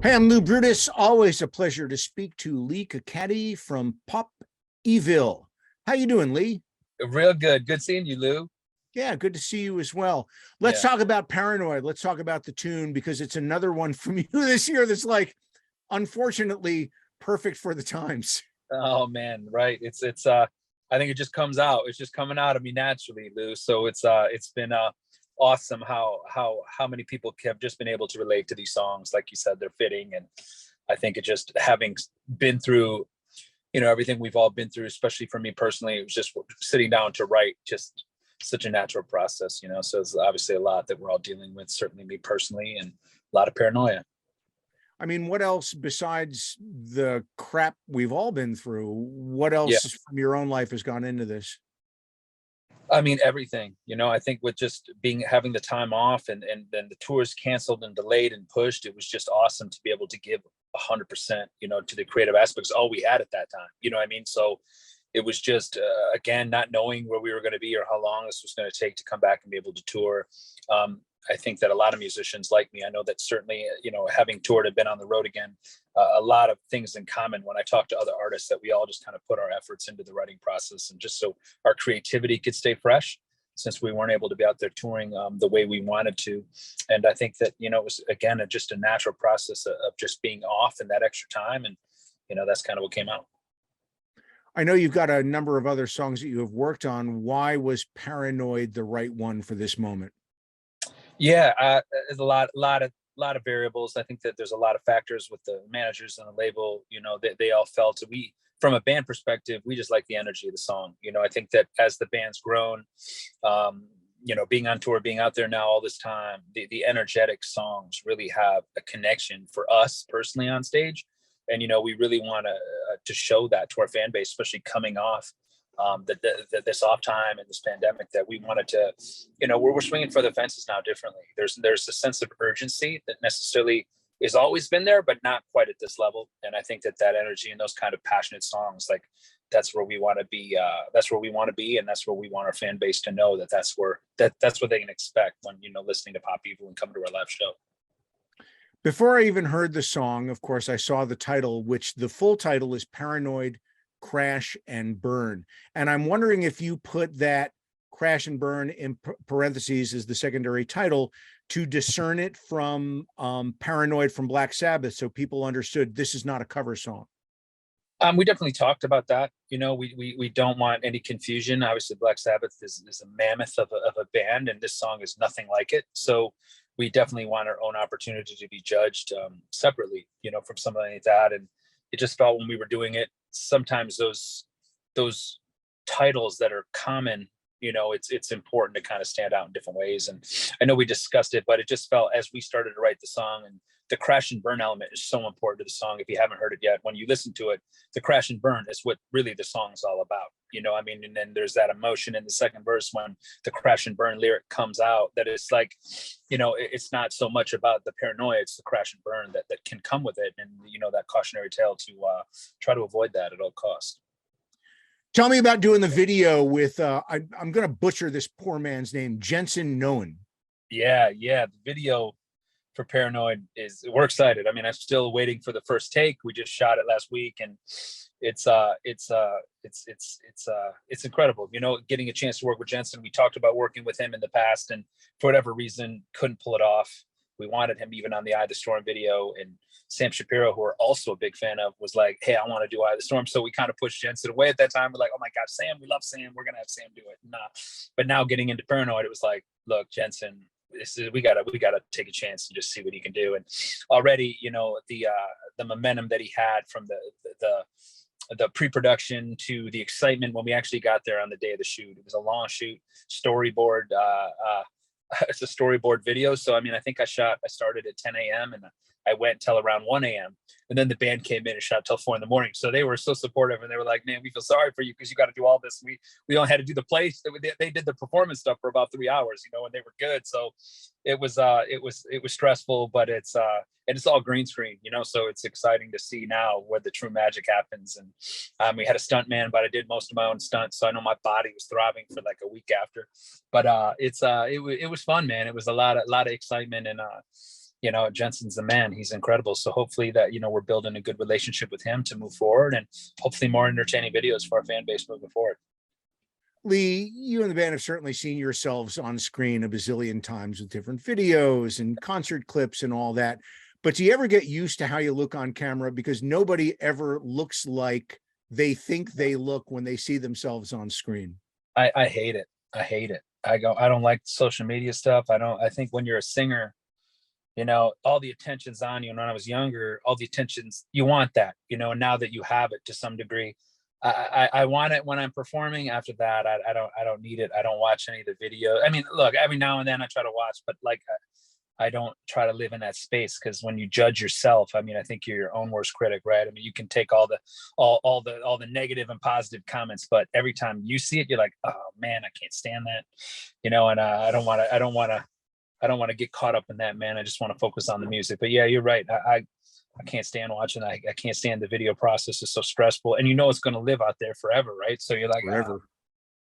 Hey, I'm Lou Brutus. Always a pleasure to speak to Leigh Kakaty from Pop Evil. How you doing, Leigh? Real good. Good seeing you, Lou. Yeah, good to see you as well. Let's Yeah. talk about Paranoid. Let's talk about the tune because it's another one from you this year that's like, unfortunately, perfect for the times. Oh man, right. I think it just comes out. It's just coming out of me naturally, Lou. So it's been awesome how many people have just been able to relate to these songs. Like you said, they're fitting. And I think it just having been through, everything we've all been through, especially for me personally, it was just sitting down to write, just such a natural process. So it's obviously a lot that we're all dealing with, certainly me personally, and a lot of paranoia. I mean, what else besides the crap we've all been through? What Yeah. else from your own life has gone into this? I mean, everything, I think with just having the time off and then the tours canceled and delayed and pushed, it was just awesome to be able to give 100%, to the creative aspects, all we had at that time. You know what I mean? So it was just, again, not knowing where we were going to be or how long this was going to take to come back and be able to tour. I think that a lot of musicians like me, I know that certainly, having toured and been on the road again, a lot of things in common when I talk to other artists, that we all just kind of put our efforts into the writing process, and just so our creativity could stay fresh, since we weren't able to be out there touring the way we wanted to. And I think that, it was, again, just a natural process of just being off and that extra time. And, that's kind of what came out. I know you've got a number of other songs that you have worked on. Why was Paranoid the right one for this moment? Yeah, there's a lot of variables. I think that there's a lot of factors with the managers and the label. They all felt we, from a band perspective, we just like the energy of the song. I think that as the band's grown, being on tour, being out there now all this time, the energetic songs really have a connection for us personally on stage. And we really want to show that to our fan base, especially coming off this off time and this pandemic, that we wanted to, we're swinging for the fences now differently. There's a sense of urgency that necessarily is always been there, but not quite at this level. And I think that energy and those kind of passionate songs, like, that's where we want to be. That's where we want to be, and that's where we want our fan base to know that that's what they can expect when listening to Pop Evil and coming to our live show. Before I even heard the song, of course, I saw the title, which the full title is Paranoid, Crash and Burn. And I'm wondering if you put that Crash and Burn in parentheses as the secondary title to discern it from Paranoid from Black Sabbath, so people understood this is not a cover song. We definitely talked about that. We don't want any confusion. Obviously, Black Sabbath is a mammoth of a band, and this song is nothing like it. So we definitely want our own opportunity to be judged separately, from something like that. And it just felt, when we were doing it, sometimes those titles that are common, it's important to kind of stand out in different ways. And I know we discussed it, but it just felt, as we started to write the song, and the crash and burn element is so important to the song. If you haven't heard it yet, when you listen to it, the crash and burn is what really the song is all about. And then there's that emotion in the second verse when the crash and burn lyric comes out, that it's like, it's not so much about the paranoia, it's the crash and burn that can come with it. And, that cautionary tale to try to avoid that at all costs. Tell me about doing the video with, I'm going to butcher this poor man's name, Jensen Noen. Yeah. The video for Paranoid we're excited. I mean, I'm still waiting for the first take. We just shot it last week, and it's incredible. Getting a chance to work with Jensen. We talked about working with him in the past, and for whatever reason couldn't pull it off. We wanted him even on the Eye of the Storm video, and Sam Shapiro, who we're also a big fan of, was like, hey, I want to do Eye of the Storm. So we kind of pushed Jensen away at that time. We're like, oh my God, Sam, we love Sam. We're going to have Sam do it. Nah. But now getting into Paranoid, it was like, look, Jensen, we gotta take a chance and just see what he can do. And already, the momentum that he had from the pre-production to the excitement when we actually got there on the day of the shoot. It was a long shoot, storyboard. It's a storyboard video. So, I mean, I think I started at 10 a.m. and I went till around 1 a.m. And then the band came in and shot till 4 a.m. So they were so supportive, and they were like, man, we feel sorry for you because you got to do all this. We only had to do the place. They did the performance stuff for about 3 hours, and they were good. So it was stressful, but it's all green screen, so it's exciting to see now where the true magic happens. And we had a stunt man, but I did most of my own stunts. So I know my body was throbbing for like a week after, but it was fun, man. It was a lot of excitement, and you know, Jensen's the man. He's incredible. So hopefully that, you know, we're building a good relationship with him to move forward, and hopefully more entertaining videos for our fan base moving forward. Leigh, you and the band have certainly seen yourselves on screen a bazillion times with different videos and concert clips and all that. But do you ever get used to how you look on camera? Because nobody ever looks like they think they look when they see themselves on screen. I hate it. I hate it. I don't like social media stuff. I think when you're a singer, you know, all the attention's on you. And when I was younger, all the attention's, you want that, you know, now that you have it to some degree, I want it when I'm performing. After that, I don't need it. I don't watch any of the video. I mean, look, every now and then I try to watch, but like, I don't try to live in that space, because when you judge yourself, I mean, I think you're your own worst critic, right? I mean, you can take all the negative and positive comments, but every time you see it, you're like, oh man, I can't stand that, you know. And I don't want to get caught up in that, man. I just want to focus on the music. But yeah, you're right. I can't stand watching. I can't stand the video process. It's so stressful, and you know it's going to live out there forever, right? So you're like, Forever.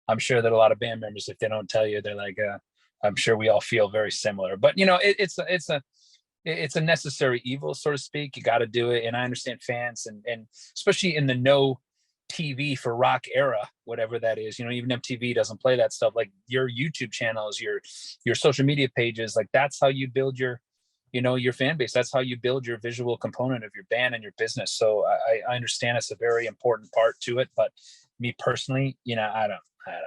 I'm sure that a lot of band members, if they don't tell you, they're like, I'm sure we all feel very similar. But you know, it's a necessary evil, so to speak. You got to do it, and I understand fans, and especially in the no TV for rock era, whatever that is. You know, even MTV doesn't play that stuff. Like your YouTube channels, your social media pages, like that's how you build your, you know, your fan base. That's how you build your visual component of your band and your business. So I understand it's a very important part to it. But me personally, you know, I don't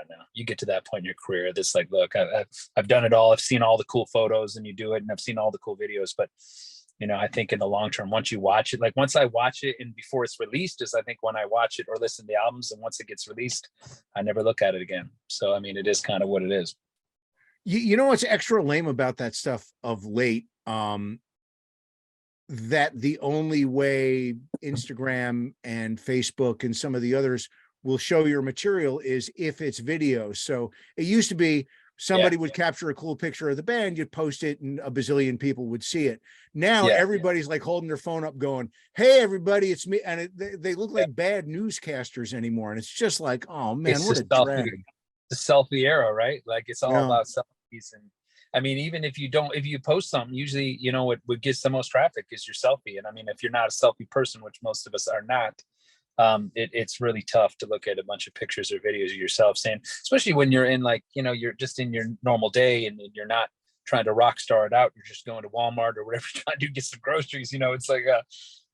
know. You get to that point in your career that's like, look, I've done it all. I've seen all the cool photos, and you do it, and I've seen all the cool videos. But you know, I think in the long term, once you watch it, like once I watch it and before it's released, is I think when I watch it or listen to the albums, and once it gets released, I never look at it again. So I mean, it is kind of what it is. You know what's extra lame about that stuff of late? That the only way Instagram and Facebook and some of the others will show your material is if it's video. So it used to be somebody would capture a cool picture of the band, you'd post it, and a bazillion people would see it. Now everybody's like holding their phone up going, hey, everybody, it's me. And they look like bad newscasters anymore. And it's just like, oh man, It's what a drag. The selfie era, right? Like it's all about selfies. And I mean, even if you post something, usually, you know, what gets the most traffic is your selfie. And I mean, if you're not a selfie person, which most of us are not, it's really tough to look at a bunch of pictures or videos of yourself saying, especially when you're in, like, you know, you're just in your normal day, and you're not trying to rock star it out. You're just going to Walmart or whatever, trying to get some groceries. You know, it's like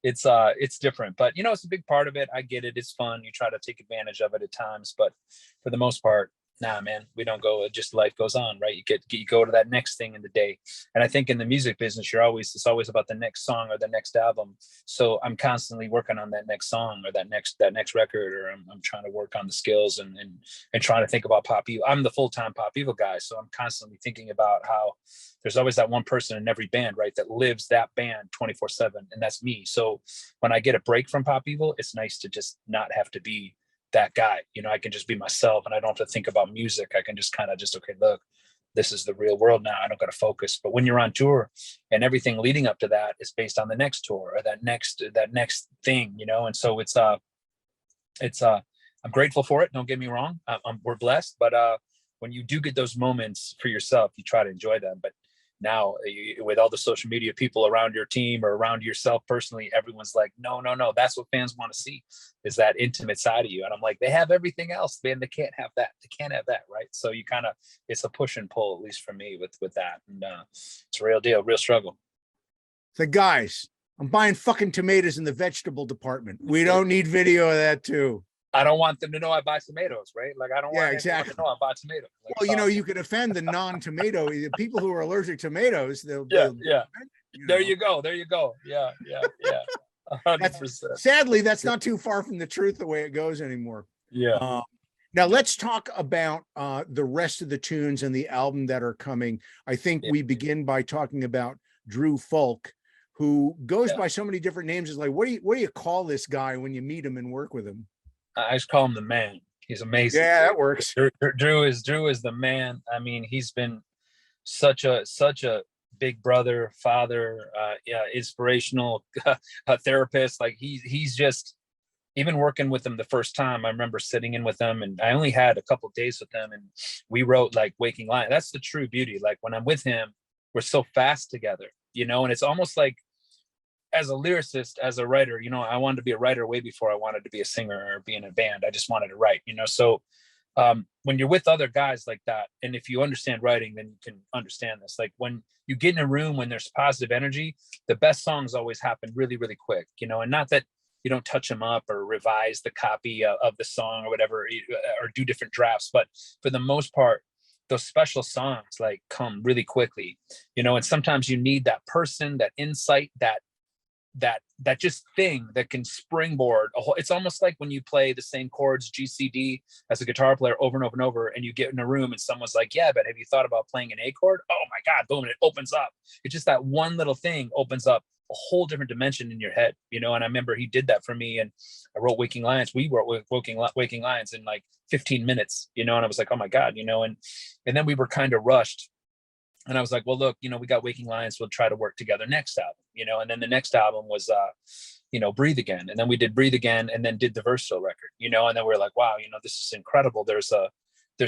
it's different, but you know, it's a big part of it. I get it. It's fun. You try to take advantage of it at times, but for the most part, nah, man, we don't go. Just life goes on, right? You go to that next thing in the day. And I think in the music business, it's always about the next song or the next album. So I'm constantly working on that next song or that next record, or I'm trying to work on the skills and trying to think about pop evil. I'm the full-time pop evil guy, so I'm constantly thinking about how there's always that one person in every band, right, that lives that band 24/7, and that's me. So when I get a break from pop evil, it's nice to just not have to be that guy. You know, I can just be myself, and I don't have to think about music. I can just kind of okay, look, this is the real world now. I don't got to focus. But when you're on tour, and everything leading up to that is based on the next tour or that next thing, you know. And so it's I'm grateful for it. Don't get me wrong. We're blessed, but when you do get those moments for yourself, you try to enjoy them. But now, with all the social media people around your team or around yourself personally, everyone's like, no, that's what fans want to see, is that intimate side of you. And I'm like, they have everything else, man. They can't have that. Right? So you kind of, it's a push and pull, at least for me, with that. And it's a real deal, real struggle. The guys, I'm buying fucking tomatoes in the vegetable department. We don't need video of that too. I don't want them to know I buy tomatoes, right? Like, I don't want exactly. them to know I buy tomatoes. Like, well, you know, you could offend the non-tomato people who are allergic to tomatoes. They'll there know. you go. Yeah. 100%. Sadly, that's not too far from the truth the way it goes anymore. Yeah. Now let's talk about the rest of the tunes and the album that are coming. I think we begin by talking about Drew Falk, who goes by so many different names. It's like, what do you call this guy when you meet him and work with him? I just call him the man. He's amazing. Yeah, that works. Drew is the man. I mean, he's been such a big brother, father, inspirational therapist. Like he's just, even working with him the first time, I remember sitting in with him, and I only had a couple of days with him, and we wrote like Waking Lion. That's the true beauty. Like when I'm with him, we're so fast together. you know, and it's almost like, as a lyricist, as a writer, you know, I wanted to be a writer way before I wanted to be a singer or be in a band. I just wanted to write, you know. So when you're with other guys like that, and if you understand writing, then you can understand this. Like when you get in a room when there's positive energy, the best songs always happen really, really quick, you know. And not that you don't touch them up or revise the copy of the song or whatever, or do different drafts, but for the most part, those special songs like come really quickly, you know. And sometimes you need that person, that insight, that just thing that can springboard a whole. It's almost like when you play the same chords GCD as a guitar player over and over and over, and you get in a room and someone's like, yeah, but have you thought about playing an A chord? Oh my God, boom, and it opens up. It's just that one little thing opens up a whole different dimension in your head, you know. And I remember he did that for me, and I wrote Waking Lions. We wrote Waking Lions in like 15 minutes, you know. And I was like, oh my God, you know. And then we were kind of rushed. And I was like, well, look, you know, we got Waking Lions. We'll try to work together next album, you know. And then the next album was, you know, Breathe Again. And then we did Breathe Again, and then did the Versatile record, you know. And then we are like, wow, you know, this is incredible. There's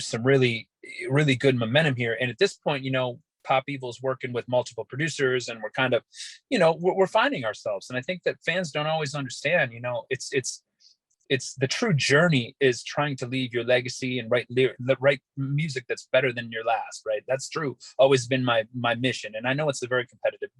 some really, really good momentum here. And at this point, you know, Pop Evil's working with multiple producers, and we're kind of, you know, we're finding ourselves. And I think that fans don't always understand, you know, it's the true journey is trying to leave your legacy and write music that's better than your last, right? That's true. Always been my mission. And I know it's a very competitive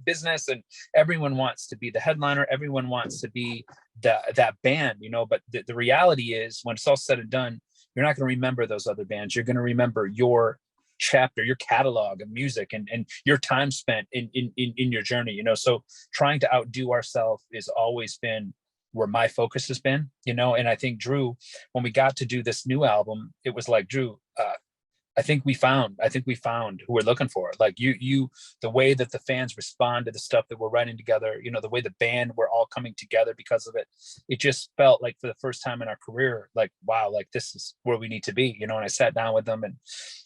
business, and everyone wants to be the headliner. Everyone wants to be that band, you know, but the reality is when it's all said and done, you're not going to remember those other bands. You're going to remember your chapter, your catalog of music, and your time spent in your journey, you know. So trying to outdo ourselves has always been where my focus has been, you know. And I think Drew, when we got to do this new album, it was like, Drew, I think we found who we're looking for. Like you, the way that the fans respond to the stuff that we're writing together, you know, the way the band, we're all coming together because of it. It just felt like for the first time in our career, like, wow, like this is where we need to be, you know. And I sat down with him, and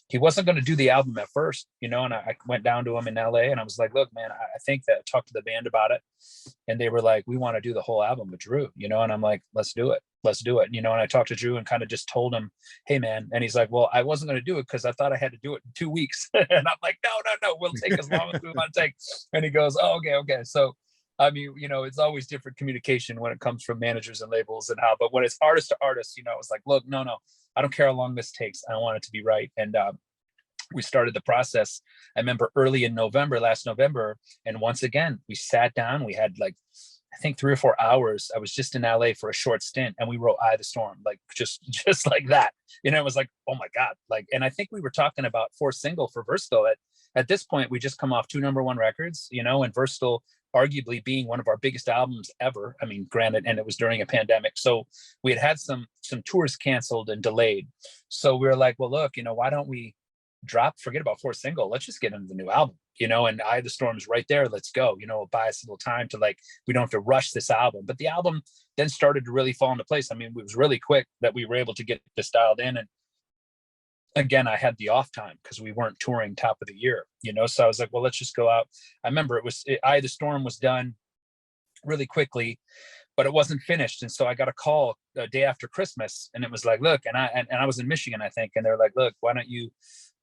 he wasn't going to do the album at first, you know. And I went down to him in LA, and I was like, look, man, I think that I talked to the band about it, and they were like, we want to do the whole album with Drew, you know. And I'm like, let's do it, you know. And I talked to Drew and kind of just told him, hey man. And he's like, well, I wasn't going to do it because I thought I had to do it in 2 weeks. And I'm like, no, we'll take as long as we want to take. And he goes, oh, okay. So I mean, you know, it's always different communication when it comes from managers and labels and how, but when it's artist to artist, you know, it's like, look, no, I don't care how long this takes. I want it to be right. And we started the process. I remember early in last November. And once again, we sat down, we had like, I think 3 or 4 hours. I was just in LA for a short stint, and we wrote Eye the Storm, like just like that. You know, it was like, oh my God. Like, and I think we were talking about 4th single for Versatile. At this point, we just come off 2 #1 records, you know, and Versatile arguably being one of our biggest albums ever. I mean, granted, and it was during a pandemic. So we had some tours canceled and delayed. So we were like, well, look, you know, why don't we forget about 4th single. Let's just get into the new album, you know. And Eye of the Storm is right there. Let's go, you know, buy us a little time to, like, we don't have to rush this album. But the album then started to really fall into place. I mean, it was really quick that we were able to get this dialed in. And again, I had the off time because we weren't touring top of the year, you know. So I was like, well, let's just go out. I remember Eye of the Storm was done really quickly, but it wasn't finished. And so I got a call a day after Christmas, and it was like, look, and I was in Michigan, I think. And they're like, look, why don't you,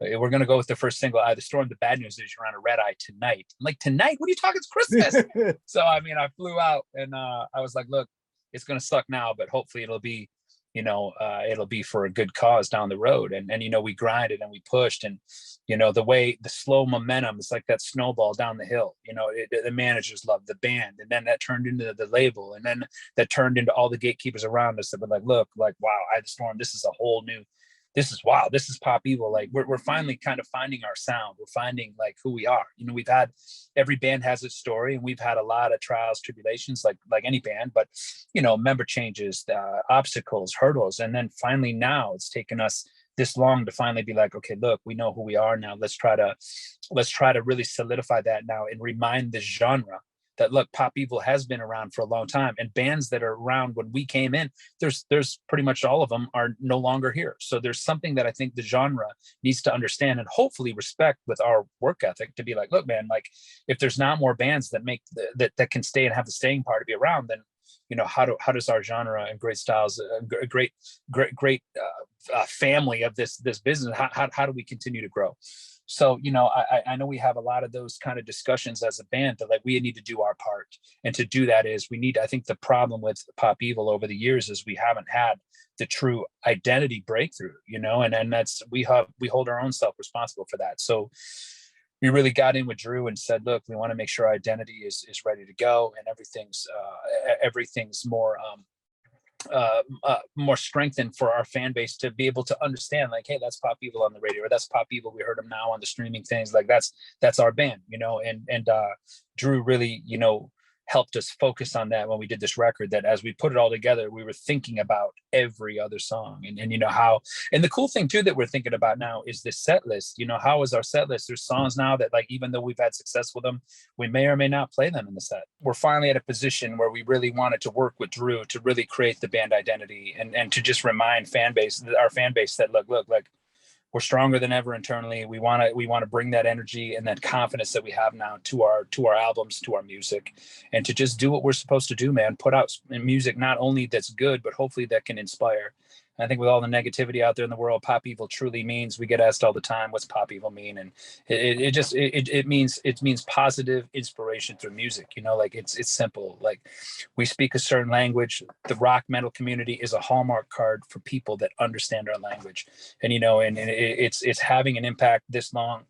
we're going to go with the 1st single, Eye of the Storm. The bad news is you're on a red eye tonight. I'm like, tonight? What are you talking? It's Christmas. So, I mean, I flew out, and I was like, look, it's going to suck now, but hopefully it'll be, you know, it'll be for a good cause down the road. And, you know, we grinded and we pushed, and, you know, the slow momentum is like that snowball down the hill, you know. The managers loved the band, and then that turned into the label, and then that turned into all the gatekeepers around us that were like, look, like, wow, Eye of the Storm, this is a whole new, this is Pop Evil. Like, we're finally kind of finding our sound. We're finding like who we are. You know, every band has its story, and we've had a lot of trials, tribulations, like any band, but, you know, member changes, obstacles, hurdles. And then finally now it's taken us this long to finally be like, okay, look, we know who we are now. Let's try to really solidify that now and remind the genre that, look, Pop Evil has been around for a long time, and bands that are around when we came in, there's pretty much all of them are no longer here. So there's something that I think the genre needs to understand and hopefully respect with our work ethic, to be like, look, man, like, if there's not more bands that make that can stay and have the staying power to be around, then, you know, how does our genre and great styles, great family of this business, how do we continue to grow? So, you know, I know we have a lot of those kind of discussions as a band that like we need to do our part. And to do that is we need, I think the problem with Pop Evil over the years is we haven't had the true identity breakthrough, you know, and that's, we hold our own self responsible for that. So we really got in with Drew and said, look, we want to make sure our identity is ready to go, and everything's more strengthened for our fan base to be able to understand, like, hey, that's Pop Evil on the radio, or that's Pop Evil, we heard him now on the streaming things, like that's our band, you know. And Drew really, you know, helped us focus on that when we did this record, that as we put it all together, we were thinking about every other song, and you know how, and the cool thing too that we're thinking about now is this set list. You know, how is our set list? There's songs now that, like, even though we've had success with them, we may or may not play them in the set. We're finally at a position where we really wanted to work with Drew to really create the band identity, and to just remind our fan base that look, like, we're stronger than ever internally. We want to bring that energy and that confidence that we have now to our albums, to our music, and to just do what we're supposed to do, man. Put out music not only that's good, but hopefully that can inspire. I think with all the negativity out there in the world, Pop Evil truly means, we get asked all the time, what's Pop Evil mean? And it means positive inspiration through music. You know, like it's simple. Like, we speak a certain language. The rock metal community is a hallmark card for people that understand our language. And, you know, and it's having an impact this long.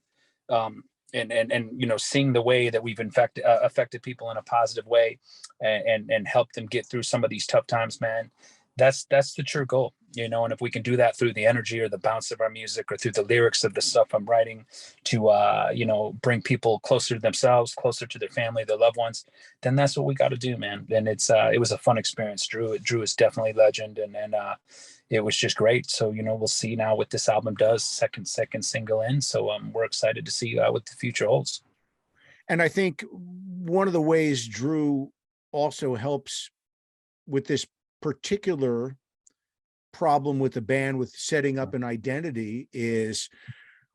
And you know, seeing the way that we've affected people in a positive way, and help them get through some of these tough times, man. That's the true goal, you know. And if we can do that through the energy or the bounce of our music, or through the lyrics of the stuff I'm writing to you know, bring people closer to themselves, closer to their family, their loved ones, then that's what we got to do, man. And it was a fun experience. Drew is definitely legend, and it was just great. So, you know, we'll see now what this album does, second single in. So we're excited to see what the future holds. And I think one of the ways Drew also helps with this particular problem with the band, with setting up an identity, is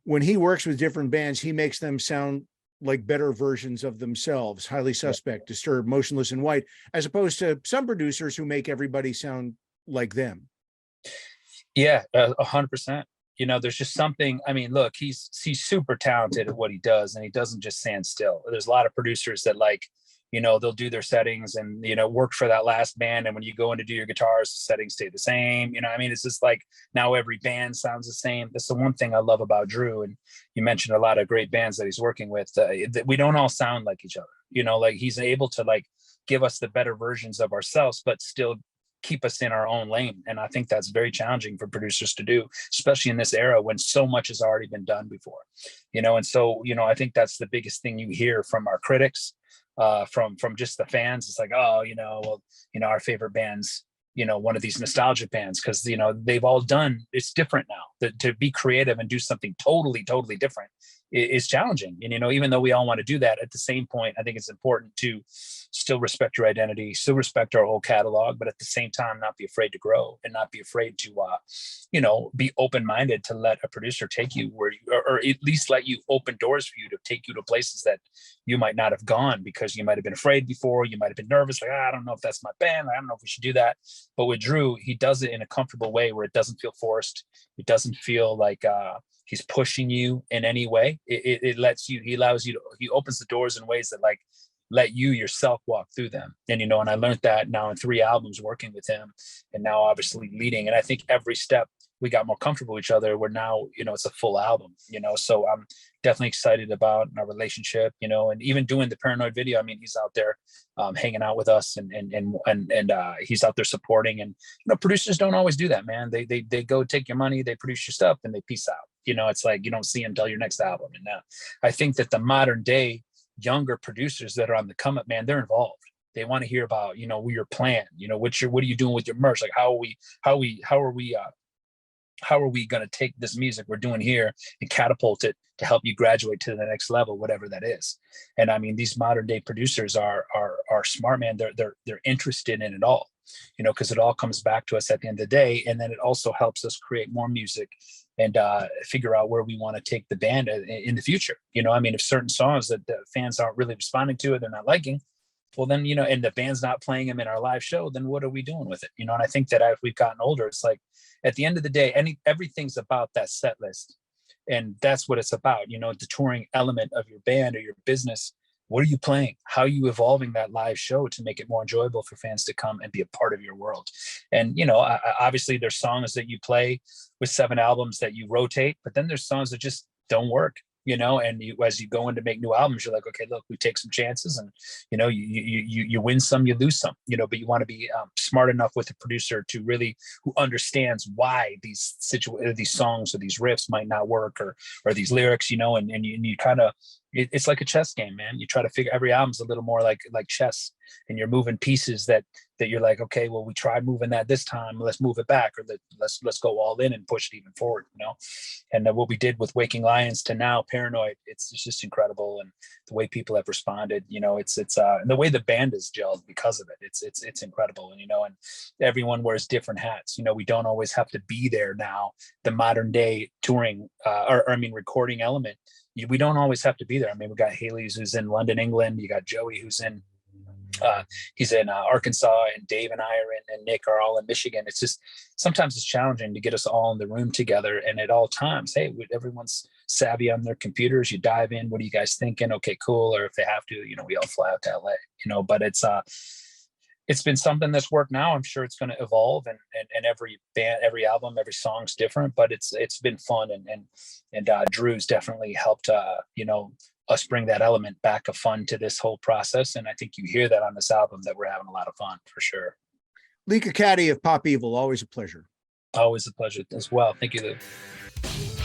when he works with different bands, he makes them sound like better versions of themselves. Highly Suspect, Disturbed, Motionless in White, as opposed to some producers who make everybody sound like them. Yeah, 100%. You know, there's just something, I mean, look, he's super talented at what he does, and he doesn't just stand still. There's a lot of producers that, like, you know, they'll do their settings and, you know, work for that last band, and when you go in to do your guitars, the settings stay the same. You know, I mean, it's just like, now every band sounds the same. That's the one thing I love about Drew. And you mentioned a lot of great bands that he's working with, that we don't all sound like each other. You know, like, he's able to, like, give us the better versions of ourselves, but still keep us in our own lane. And I think that's very challenging for producers to do, especially in this era when so much has already been done before, you know. And so, you know, I think that's the biggest thing you hear from our critics, from just the fans. It's like, oh, you know, well, you know, our favorite band's, you know, one of these nostalgic bands, because, you know, they've all done, it's different now. To be creative and do something totally different is challenging. And, you know, even though we all want to do that, at the same point, I think it's important to still respect your identity, still respect our whole catalog, but at the same time, not be afraid to grow, and not be afraid to, you know, be open-minded to let a producer take you where you, or at least let you open doors for you to take you to places that you might not have gone, because you might have been afraid before. You might have been nervous, like, I don't know if that's my band. I don't know if we should do that. But with Drew, he does it in a comfortable way where it doesn't feel forced. It doesn't feel like he's pushing you in any way. It lets you, he allows you to, he opens the doors in ways that, like, let you yourself walk through them. And, you know, and I learned that now in 3 albums working with him, and now obviously leading. And I think every step we got more comfortable with each other. We're now, you know, it's a full album, you know. So I'm definitely excited about our relationship, you know, and even doing the Paranoid video. I mean, he's out there hanging out with us, and he's out there supporting. And, you know, producers don't always do that, man. They go take your money, they produce your stuff, and they peace out. You know, it's like, you don't see them till your next album. And I think that the modern day younger producers that are on the come up, man, they're involved. They want to hear about, you know, your plan, you know, what are you doing with your merch? Like, how are we going to take this music we're doing here and catapult it to help you graduate to the next level, whatever that is. And I mean, these modern day producers are smart, man. They're interested in it all, you know, because it all comes back to us at the end of the day. And then it also helps us create more music and figure out where we want to take the band in the future. You know, I mean, if certain songs that the fans aren't really responding to it, they're not liking, well, then, you know, and the band's not playing them in our live show, then what are we doing with it? You know, and I think that as we've gotten older, it's like, at the end of the day, everything's about that set list. And that's what it's about, you know, the touring element of your band or your business. What are you playing? How are you evolving that live show to make it more enjoyable for fans to come and be a part of your world? And, you know, obviously there's songs that you play with 7 albums that you rotate, but then there's songs that just don't work, you know, and as you go in to make new albums, you're like, okay, look, we take some chances, and, you know, you win some, you lose some, you know, but you want to be smart enough with the producer to really, who understands why these songs or these riffs might not work, or these lyrics, you know, and you kind of, it's like a chess game, man. You try to figure, every album's a little more like chess, and you're moving pieces that you're like, okay, well, we tried moving that this time, let's move it back, or let's go all in and push it even forward, you know. And what we did with Waking Lions to now Paranoid, it's just incredible. And the way people have responded, you know, it's and the way the band is gelled because of it, it's incredible. And, you know, and everyone wears different hats, you know. We don't always have to be there now. The modern day touring recording element, we don't always have to be there. I mean, we got Haley's who's in London, England. You got Joey who's in he's in Arkansas, and Dave and I are and Nick are all in Michigan. It's just, sometimes it's challenging to get us all in the room together, and at all times, hey, everyone's savvy on their computers. You dive in, what are you guys thinking? Okay, cool. Or if they have to, you know, we all fly out to LA, you know. But it's been something that's worked now. I'm sure it's going to evolve, and every band, every album, every song's different, but it's been fun, and Drew's definitely helped you know, us bring that element back of fun to this whole process. And I think you hear that on this album, that we're having a lot of fun, for sure. Leigh Kakaty of Pop Evil, always a pleasure. Always a pleasure as well. Thank you, Lou.